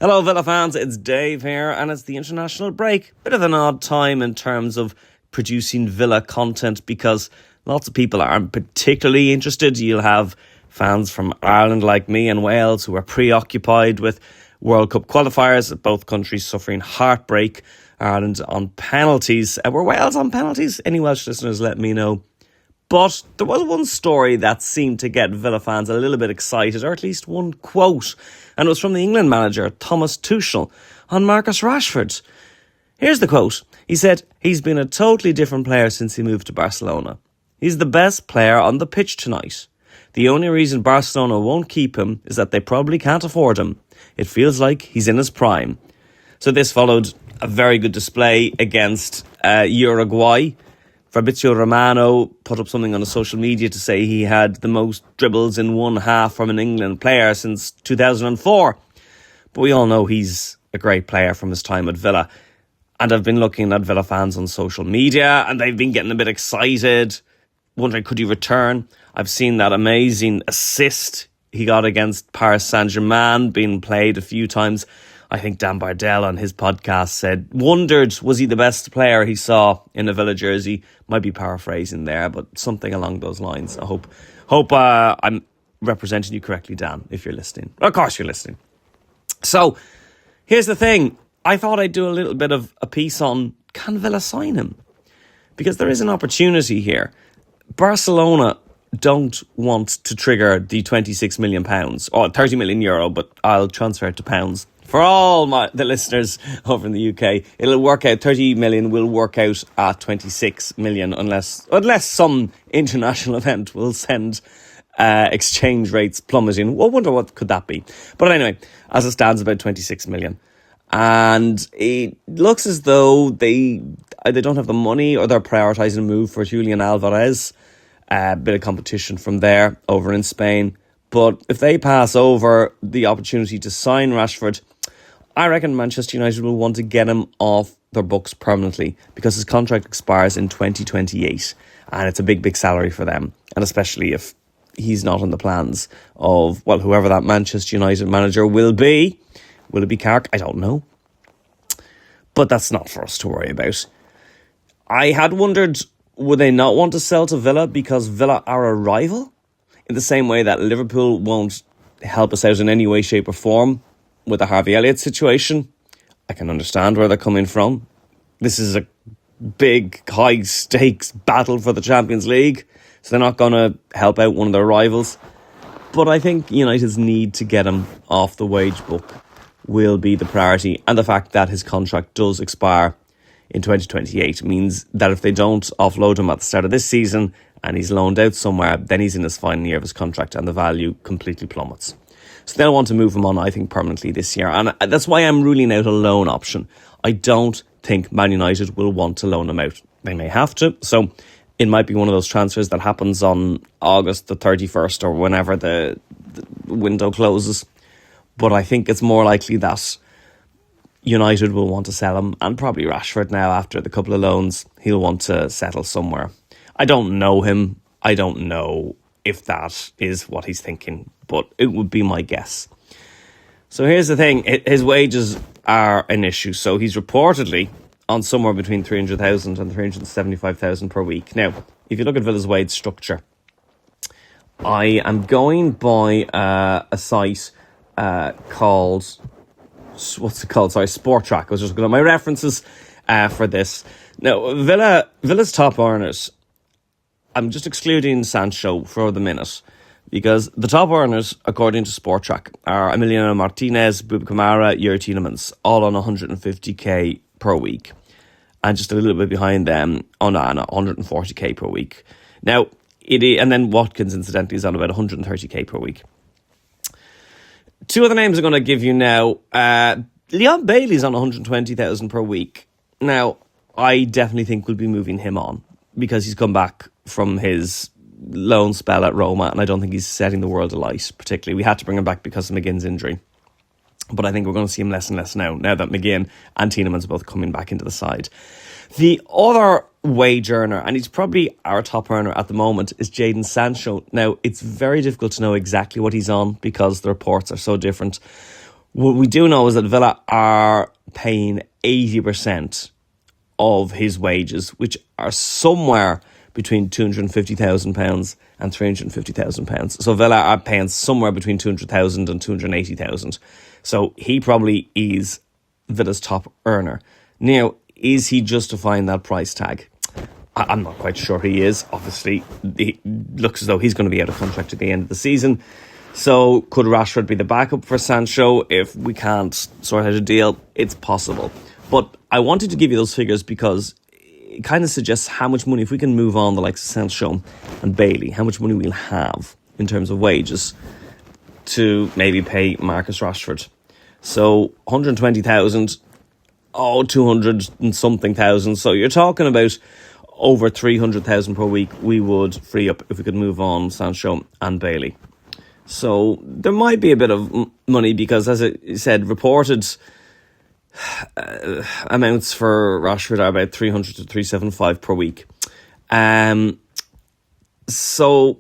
Hello Villa fans, it's Dave here and it's the international break. Bit of an odd time in terms of producing Villa content because lots of people aren't particularly interested. You'll have fans from Ireland like me and Wales who are preoccupied with World Cup qualifiers, both countries suffering heartbreak. Ireland on penalties. Were Wales on penalties? Any Welsh listeners, let me know. But there was one story that seemed to get Villa fans a little bit excited, or at least one quote, and it was from the England manager, Thomas Tuchel, on Marcus Rashford. Here's the quote. He said, "He's been a totally different player since he moved to Barcelona. He's the best player on the pitch tonight. The only reason Barcelona won't keep him is that they probably can't afford him. It feels like he's in his prime." So this followed a very good display against Uruguay. Fabrizio Romano put up something on his social media to say he had the most dribbles in one half from an England player since 2004. But we all know he's a great player from his time at Villa. And I've been looking at Villa fans on social media and they've been getting a bit excited, wondering could he return. I've seen that amazing assist he got against Paris Saint-Germain being played a few times. I think Dan Bardell on his podcast wondered, was he the best player he saw in a Villa jersey? Might be paraphrasing there, but something along those lines. I hope I'm representing you correctly, Dan, if you're listening. Of course you're listening. So, here's the thing. I thought I'd do a little bit of a piece on, can Villa sign him? Because there is an opportunity here. Barcelona don't want to trigger the £26 million, or €30 million, but I'll transfer it to pounds. For all the listeners over in the UK, it'll work out, 30 million will work out at 26 million unless some international event will send exchange rates plummeting. I wonder what could that be. But anyway, as it stands, about 26 million. And it looks as though they don't have the money, or they're prioritising a move for Julian Alvarez. A bit of competition from there over in Spain. But if they pass over the opportunity to sign Rashford, I reckon Manchester United will want to get him off their books permanently because his contract expires in 2028 and it's a big salary for them, and especially if he's not in the plans of, well, whoever that Manchester United manager will be. Will it be Carrick? I don't know. But that's not for us to worry about. I had wondered, would they not want to sell to Villa because Villa are a rival? In the same way that Liverpool won't help us out in any way, shape or form with the Harvey Elliott situation. I can understand where they're coming from. This is a big, high-stakes battle for the Champions League, so they're not going to help out one of their rivals. But I think United's need to get him off the wage book will be the priority, and the fact that his contract does expire in 2028 means that if they don't offload him at the start of this season and he's loaned out somewhere, then he's in his final year of his contract and the value completely plummets. So they'll want to move him on, I think, permanently this year. And that's why I'm ruling out a loan option. I don't think Man United will want to loan him out. They may have to. So it might be one of those transfers that happens on August the 31st or whenever the window closes. But I think it's more likely that United will want to sell him, and probably Rashford now after the couple of loans, he'll want to settle somewhere. I don't know him. I don't know if that is what he's thinking, but it would be my guess. So here's the thing. His wages are an issue. So he's reportedly on somewhere between 300,000 and 375,000 per week. Now, if you look at Villa's wage structure, I am going by a site called... what's it called? Sorry, Sport Track. I was just going to my references for this. Now, Villa's top earners, I'm just excluding Sancho for the minute, because the top earners, according to Sport Track, are Emiliano Martinez, Bouba Kamara, Yuri Tielemans, all on 150k per week. And just a little bit behind them on 140k per week. Now, and then Watkins, incidentally, is on about 130k per week. Two other names I'm going to give you now. Leon Bailey's on 120,000 per week. Now, I definitely think we'll be moving him on because he's come back from his loan spell at Roma, and I don't think he's setting the world alight, particularly. We had to bring him back because of McGinn's injury. But I think we're going to see him less and less now that McGinn and Tielemans are both coming back into the side. The other wage earner, and he's probably our top earner at the moment, is Jadon Sancho. Now, it's very difficult to know exactly what he's on because the reports are so different. What we do know is that Villa are paying 80% of his wages, which are somewhere between £250,000 and £350,000. So Villa are paying somewhere between 200,000 and 280,000. So he probably is Villa's top earner. Now, is he justifying that price tag? I'm not quite sure he is. Obviously, it looks as though he's going to be out of contract at the end of the season. So could Rashford be the backup for Sancho if we can't sort out a deal? It's possible. But I wanted to give you those figures because it kind of suggests how much money, if we can move on the likes of Sancho and Bailey, how much money we'll have in terms of wages to maybe pay Marcus Rashford. So 120,000, 200 and something thousand. So you're talking about over 300,000 per week we would free up if we could move on Sancho and Bailey. So there might be a bit of money because, as I said, reported amounts for Rashford are about 300 to 375 per week. So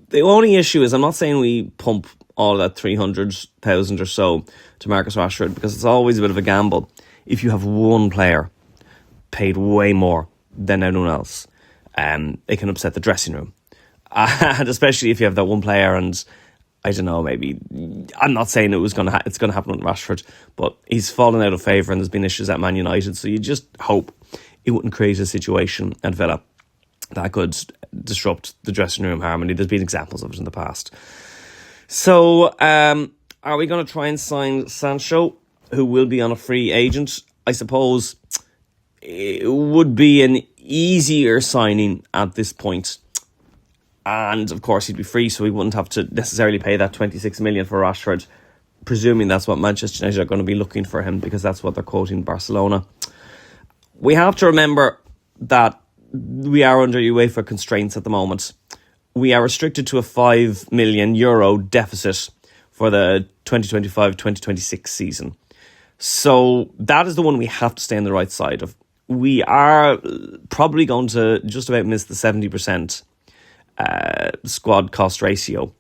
the only issue is, I'm not saying we pump all that 300,000 or so to Marcus Rashford, because it's always a bit of a gamble. If you have one player paid way more than anyone else, it can upset the dressing room. And especially if you have that one player and, I don't know, maybe, I'm not saying it's going to happen with Rashford, but he's fallen out of favour and there's been issues at Man United, so you just hope it wouldn't create a situation at Villa that could disrupt the dressing room harmony. There's been examples of it in the past. So, are we going to try and sign Sancho, who will be on a free agent? I suppose it would be an easier signing at this point. And, of course, he'd be free, so we wouldn't have to necessarily pay that 26 million for Rashford, presuming that's what Manchester United are going to be looking for him, because that's what they're quoting Barcelona. We have to remember that we are under UEFA constraints at the moment. We are restricted to a €5 million deficit for the 2025-2026 season. So that is the one we have to stay on the right side of. We are probably going to just about miss the 70% squad cost ratio,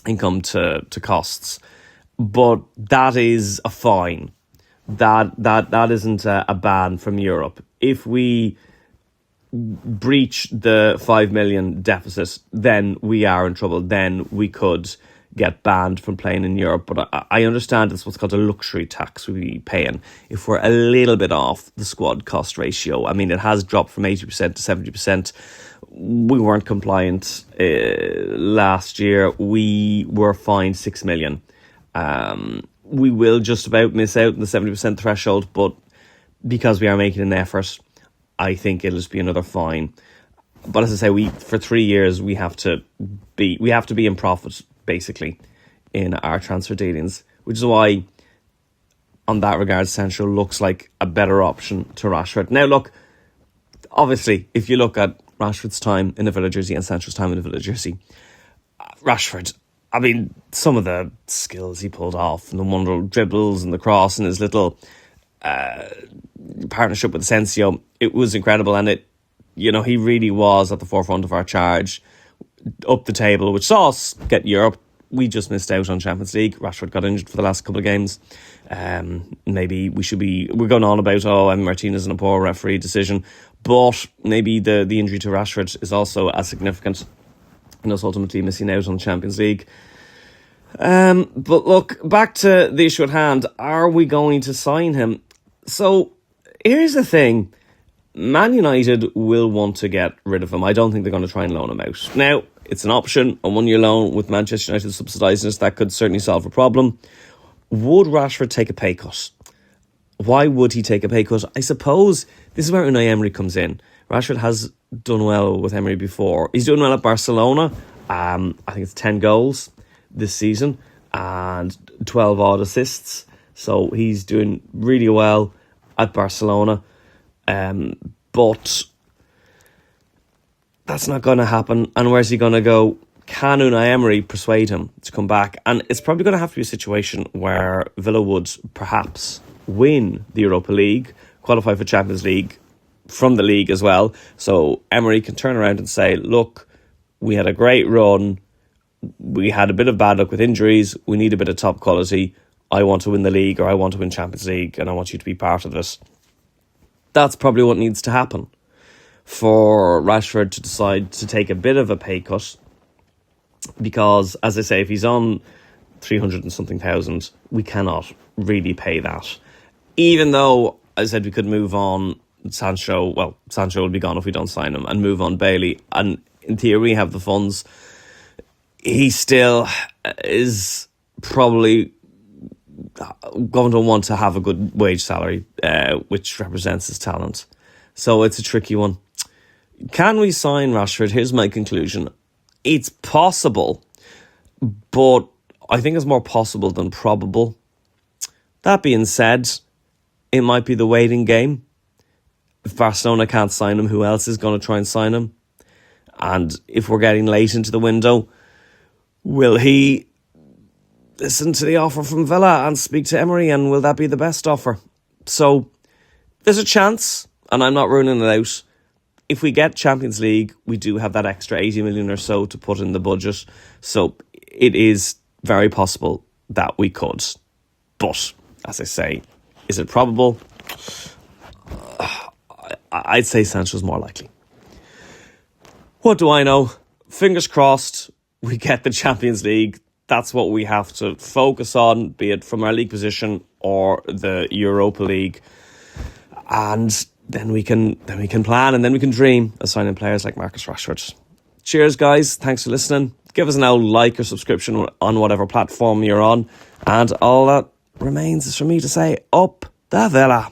income to costs. But that is a fine. That isn't a ban from Europe. If we breach the 5 million deficit, then we are in trouble. Then we could get banned from playing in Europe. But I understand it's what's called a luxury tax we'll be paying if we're a little bit off the squad cost ratio. I mean, it has dropped from 80% to 70%. We weren't compliant last year. We were fined 6 million. We will just about miss out on the 70% threshold, but because we are making an effort, I think it'll just be another fine. But as I say, for 3 years we have to be in profit basically in our transfer dealings, which is why, on that regard, Sancho looks like a better option to Rashford. Now, look, obviously, if you look at Rashford's time in the Villa jersey and Sancho's time in the Villa jersey, Rashford, I mean, some of the skills he pulled off and the wonderful dribbles and the cross and his little partnership with Asensio, it was incredible. And he really was at the forefront of our charge up the table, which saw us get Europe. We just missed out on Champions League. Rashford got injured for the last couple of games. Maybe we're going on about, Martinez and a poor referee decision, but maybe the injury to Rashford is also as significant and us ultimately missing out on Champions League. But look, back to the issue at hand. Are we going to sign him? So here's the thing. Man United will want to get rid of him. I don't think they're going to try and loan him out. Now, it's an option, a 1 year loan with Manchester United subsidising us. That could certainly solve a problem. Would Rashford take a pay cut? Why would he take a pay cut? I suppose this is where Unai Emery comes in. Rashford has done well with Emery before. He's doing well at Barcelona. I think it's 10 goals this season and 12 odd assists. So he's doing really well at Barcelona. But that's not going to happen. And where's he going to go? Can Unai Emery persuade him to come back? And it's probably going to have to be a situation where Villa would perhaps win the Europa League, qualify for Champions League from the league as well. So Emery can turn around and say, look, we had a great run. We had a bit of bad luck with injuries. We need a bit of top quality. I want to win the league or I want to win Champions League and I want you to be part of this. That's probably what needs to happen for Rashford to decide to take a bit of a pay cut, because, as I say, if he's on 300 and something thousand, we cannot really pay that. Even though, as I said, we could move on Sancho. Well, Sancho will be gone if we don't sign him, and move on Bailey. And in theory, have the funds. He still is probably going to want to have a good wage salary, which represents his talent. So it's a tricky one. Can we sign Rashford? Here's my conclusion. It's possible, but I think it's more possible than probable. That being said, it might be the waiting game. If Barcelona can't sign him, who else is going to try and sign him? And if we're getting late into the window, will he listen to the offer from Villa and speak to Emery, and will that be the best offer? So there's a chance, and I'm not ruling it out. If we get Champions League, we do have that extra 80 million or so to put in the budget. So it is very possible that we could. But, as I say, is it probable? I'd say Sancho's more likely. What do I know? Fingers crossed we get the Champions League. That's what we have to focus on, be it from our league position or the Europa League. And then we can plan, and then we can dream of signing players like Marcus Rashford. Cheers, guys. Thanks for listening. Give us an old like or subscription on whatever platform you're on. And all that remains is for me to say, up the Villa.